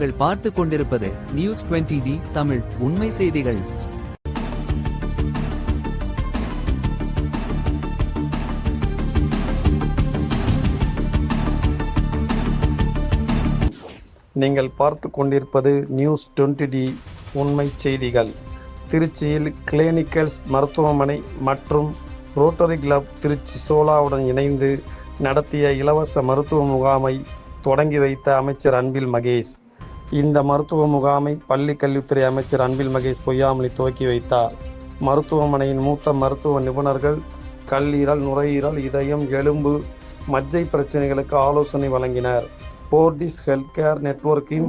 நீங்கள் பார்த்து கொண்டிருப்பது நியூஸ் 20D தமிழ் உண்மை செய்திகள். நீங்கள் பார்த்து கொண்டிருப்பது நியூஸ் 20D உண்மை செய்திகள். திருச்சியில் கிளினிக்கல்ஸ் மருத்துவமனை மற்றும் ரோட்டரி கிளப் திருச்சி சோலாவுடன் இணைந்து நடத்திய இலவச மருத்துவ முகாமை தொடங்கி வைத்த அமைச்சர் அன்பில் மகேஷ். இந்த மருத்துவ முகாமை பள்ளி கல்வித்துறை அமைச்சர் அன்பில் மகேஷ் பொய்யாமொழி துவக்கி வைத்தார். மருத்துவமனையின் மூத்த மருத்துவ நிபுணர்கள் கல்லீரல், நுரையீரல், இதயம், எலும்பு, மஜ்ஜை பிரச்சனைகளுக்கு ஆலோசனை வழங்கினர். போர்டிஸ் ஹெல்த் கேர் நெட்வொர்க்கின்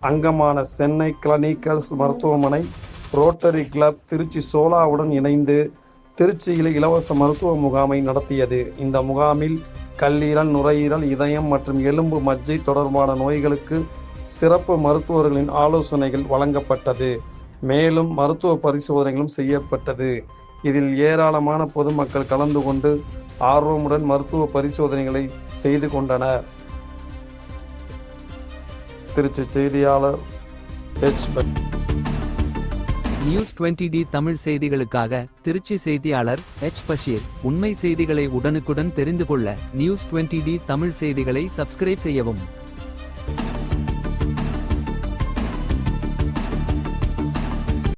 அங்கமான சென்னை கிளினிக்கல்ஸ் மருத்துவமனை ரோட்டரி கிளப் திருச்சி சோலாவுடன் இணைந்து திருச்சியில் இலவச மருத்துவ முகாமை நடத்தியது. இந்த முகாமில் கல்லீரல், நுரையீரல், இதயம் மற்றும் எலும்பு மஜ்ஜை தொடர்பான நோய்களுக்கு சிறப்பு மருத்துவர்களின் ஆலோசனைகள் வழங்கப்பட்டது. மேலும் மருத்துவ பரிசோதனைகளும் செய்யப்பட்டது. இதில் ஏராளமான பொதுமக்கள் கலந்து கொண்டு ஆர்வமுடன் மருத்துவ பரிசோதனைகளை செய்து கொண்டனர். திருச்சி செய்தியாளர் நியூஸ் 20D தமிழ் செய்திகளுக்காக திருச்சி செய்தியாளர் எச் பஷீர். உண்மை செய்திகளை உடனுக்குடன் தெரிந்து கொள்ள நியூஸ் 20D தமிழ் செய்திகளை சப்ஸ்கிரைப் செய்யவும்.